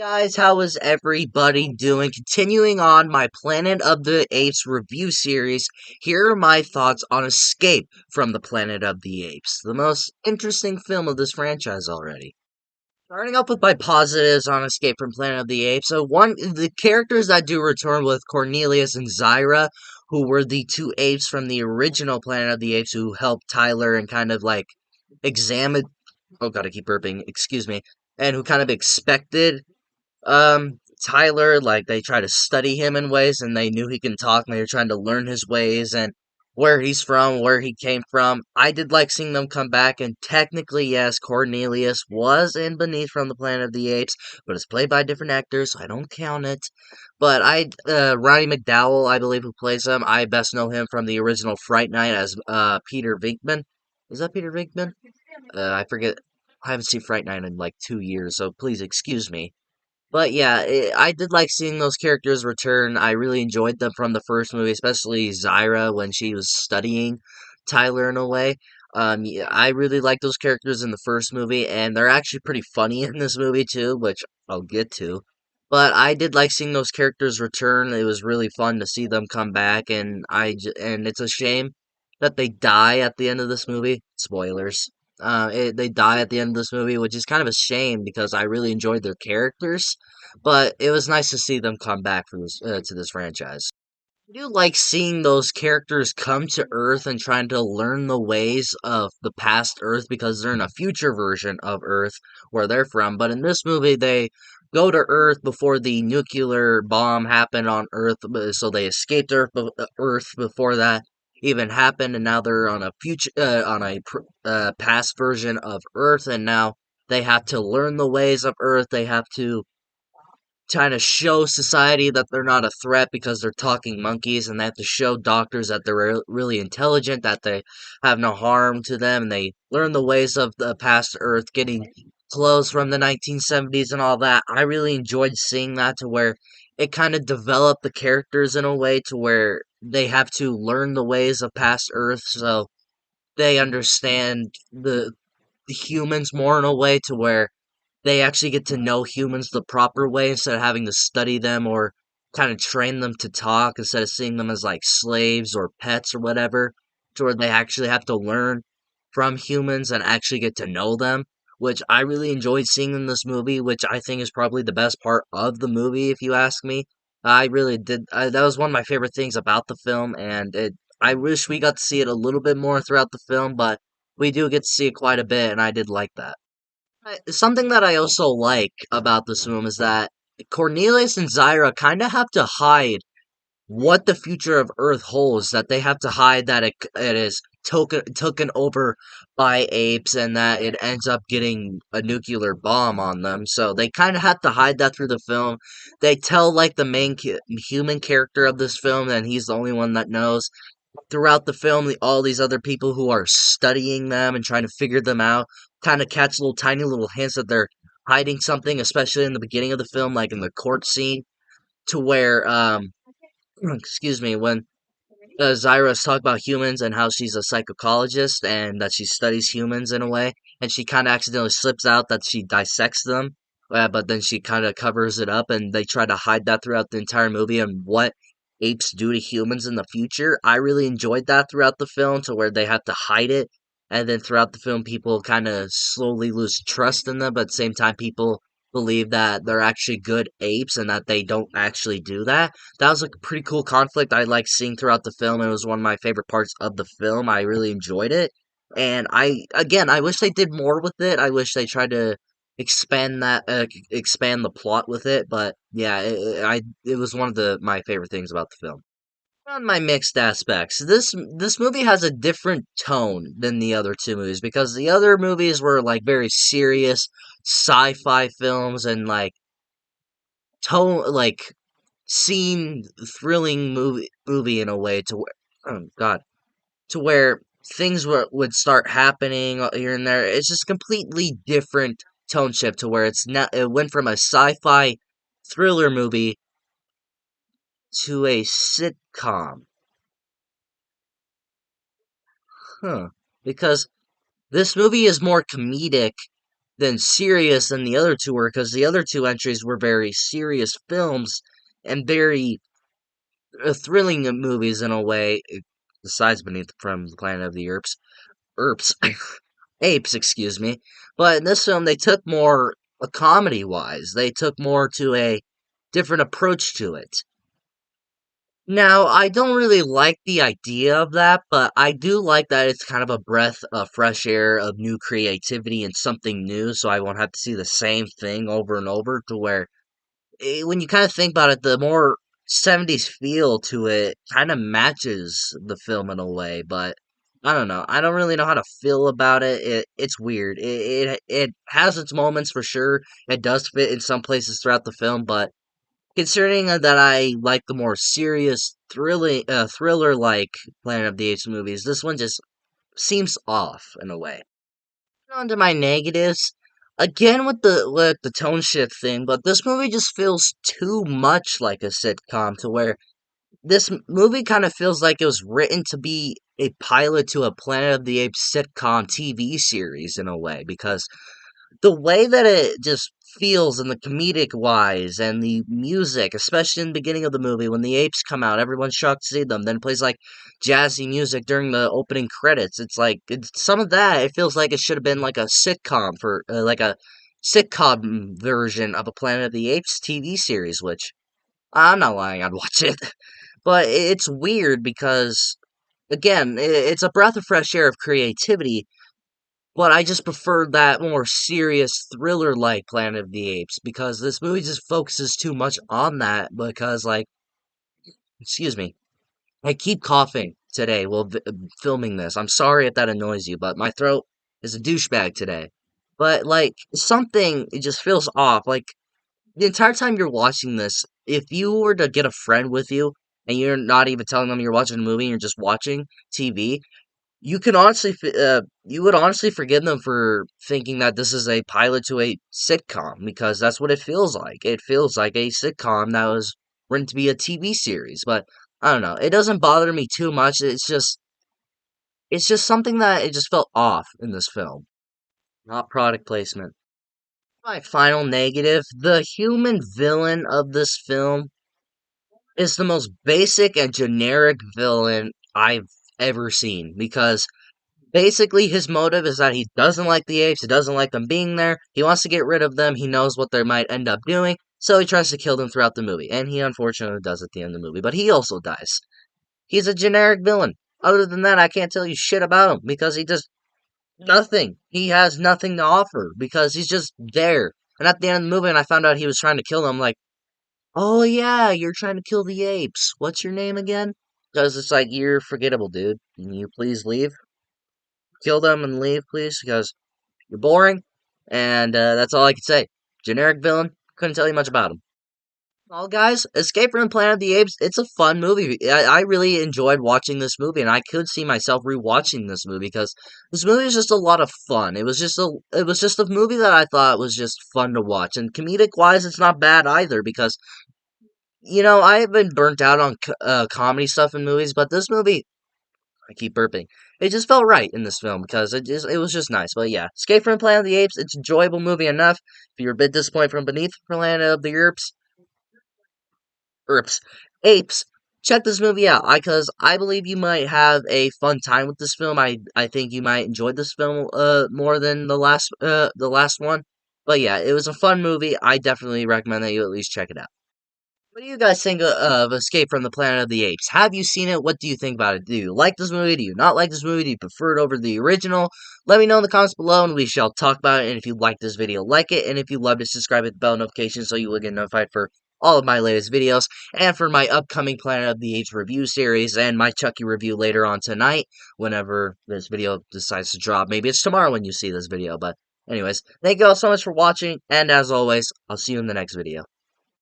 Guys, how is everybody doing? Continuing on my Planet of the Apes review series, here are my thoughts on Escape from the Planet of the Apes, the most interesting film of this franchise already. Starting off with my positives on Escape from Planet of the Apes. The characters that do return with Cornelius and Zyra, who were the two apes from the original Planet of the Apes who helped Tyler and kind of like examine. Oh god, I keep burping. Excuse me. And who kind of expected Tyler, like they try to study him in ways and they knew he can talk and they were trying to learn his ways and where he's from, where he came from. I did like seeing them come back, and technically, yes, Cornelius was in Beneath from the Planet of the Apes, but it's played by different actors, so I don't count it. But Ronnie McDowell, I believe, who plays him, I best know him from the original Fright Night as Peter Venkman. Is that Peter Venkman? I forget. I haven't seen Fright Night in like 2 years, so please excuse me. But yeah, I did like seeing those characters return. I really enjoyed them from the first movie, especially Zyra when she was studying Tyler in a way. Yeah, I really like those characters in the first movie, and they're actually pretty funny in this movie too, which I'll get to. But I did like seeing those characters return. It was really fun to see them come back, and and it's a shame that they die at the end of this movie. Spoilers. They die at the end of this movie, which is kind of a shame because I really enjoyed their characters. But it was nice to see them come back for this to this franchise. I do like seeing those characters come to Earth and trying to learn the ways of the past Earth because they're in a future version of Earth where they're from. But in this movie, they go to Earth before the nuclear bomb happened on Earth, so they escaped Earth before that even happened, and now they're on a past version of Earth, and now they have to learn the ways of Earth. They have to trying to show society that they're not a threat because they're talking monkeys, and they have to show doctors that they're really intelligent, that they have no harm to them, and they learn the ways of the past Earth, getting clothes from the 1970s and all that. I really enjoyed seeing that to where it kind of developed the characters in a way to where they have to learn the ways of past Earth so they understand the humans more in a way to where they actually get to know humans the proper way instead of having to study them or kind of train them to talk instead of seeing them as like slaves or pets or whatever, to where they actually have to learn from humans and actually get to know them, which I really enjoyed seeing in this movie, which I think is probably the best part of the movie, if you ask me. I really did. That was one of my favorite things about the film, and I wish we got to see it a little bit more throughout the film, but we do get to see it quite a bit, and I did like that. Something that I also like about this film is that Cornelius and Zyra kind of have to hide what the future of Earth holds. That they have to hide that it is taken over by apes and that it ends up getting a nuclear bomb on them. So they kind of have to hide that through the film. They tell like the main human character of this film, and he's the only one that knows throughout the film, all these other people who are studying them and trying to figure them out kind of catch little tiny little hints that they're hiding something, especially in the beginning of the film, like in the court scene, to where, excuse me, when Zyra's talking about humans and how she's a psychologist and that she studies humans in a way, and she kind of accidentally slips out that she dissects them, but then she kind of covers it up, and they try to hide that throughout the entire movie and what apes do to humans in the future. I really enjoyed that throughout the film, to where they have to hide it, and then throughout the film, people kind of slowly lose trust in them, but at the same time, people believe that they're actually good apes and that they don't actually do that. That was like a pretty cool conflict I like seeing throughout the film. It was one of my favorite parts of the film. I really enjoyed it. And I wish they did more with it. I wish they tried to expand the plot with it. But yeah, it was one of my favorite things about the film. On my mixed aspects, this movie has a different tone than the other two movies because the other movies were like very serious sci-fi films and like tone like scene thrilling movie in a way to where oh god to where things would start happening here and there. It's just completely different tone shift to where it went from a sci-fi thriller movie to a sitcom. Huh. Because this movie is more comedic than serious than the other two were, because the other two entries were very serious films and very thrilling movies in a way. Besides Beneath from the Planet of the Erps, Apes, excuse me. But in this film, they took more comedy wise. They took more to a different approach to it. Now, I don't really like the idea of that, but I do like that it's kind of a breath of fresh air of new creativity and something new, so I won't have to see the same thing over and over. To where, when you kind of think about it, the more 70s feel to it kind of matches the film in a way, but I don't know. I don't really know how to feel about it. It's weird. It has its moments for sure. It does fit in some places throughout the film, but considering that I like the more serious, thrilling, thriller-like Planet of the Apes movies, this one just seems off in a way. On to my negatives, again with the tone shift thing, but this movie just feels too much like a sitcom to where movie kind of feels like it was written to be a pilot to a Planet of the Apes sitcom TV series in a way, because the way that it just feels in the comedic wise and the music, especially in the beginning of the movie when the apes come out, everyone's shocked to see them. Then it plays like jazzy music during the opening credits. It's like some of that. It feels like it should have been like a sitcom for like a sitcom version of a Planet of the Apes TV series. Which I'm not lying, I'd watch it. But it's weird because again, it's a breath of fresh air of creativity, but I just prefer that more serious thriller like Planet of the Apes because this movie just focuses too much on that. Because, like, excuse me, I keep coughing today while filming this. I'm sorry if that annoys you, but my throat is a douchebag today. But, like, something, it just feels off. Like, the entire time you're watching this, if you were to get a friend with you and you're not even telling them you're watching a movie, you're just watching TV, you would honestly forgive them for thinking that this is a pilot to a sitcom because that's what it feels like. It feels like a sitcom that was written to be a TV series, but I don't know. It doesn't bother me too much. It's just something that it just felt off in this film. Not product placement. My final negative, the human villain of this film is the most basic and generic villain I've ever seen because basically, his motive is that he doesn't like the apes, he doesn't like them being there, he wants to get rid of them, he knows what they might end up doing, so he tries to kill them throughout the movie, and he unfortunately does at the end of the movie, but he also dies. He's a generic villain. Other than that, I can't tell you shit about him, because he does nothing. He has nothing to offer, because he's just there. And at the end of the movie, when I found out he was trying to kill them, I'm like, oh yeah, you're trying to kill the apes. What's your name again? Because it's like, you're forgettable, dude. Can you please leave? Kill them and leave, please, because you're boring, and that's all I could say. Generic villain, couldn't tell you much about him. Well, guys, Escape from the Planet of the Apes, it's a fun movie. I really enjoyed watching this movie, and I could see myself rewatching this movie because this movie is just a lot of fun. It was just a movie that I thought was just fun to watch, and comedic wise, it's not bad either because I've been burnt out on comedy stuff in movies, but this movie I keep burping. It just felt right in this film because it was just nice. But yeah, Escape from Planet of the Apes, it's an enjoyable movie enough. If you're a bit disappointed from Beneath Planet of the Erps, Apes, check this movie out. Because I believe you might have a fun time with this film. I think you might enjoy this film more than the last one. But yeah, it was a fun movie. I definitely recommend that you at least check it out. What do you guys think of Escape from the Planet of the Apes? Have you seen it? What do you think about it? Do you like this movie? Do you not like this movie? Do you prefer it over the original? Let me know in the comments below and we shall talk about it. And if you like this video, like it. And if you love it, subscribe with the bell notification so you will get notified for all of my latest videos. And for my upcoming Planet of the Apes review series and my Chucky review later on tonight, whenever this video decides to drop. Maybe it's tomorrow when you see this video. But anyways, thank you all so much for watching. And as always, I'll see you in the next video.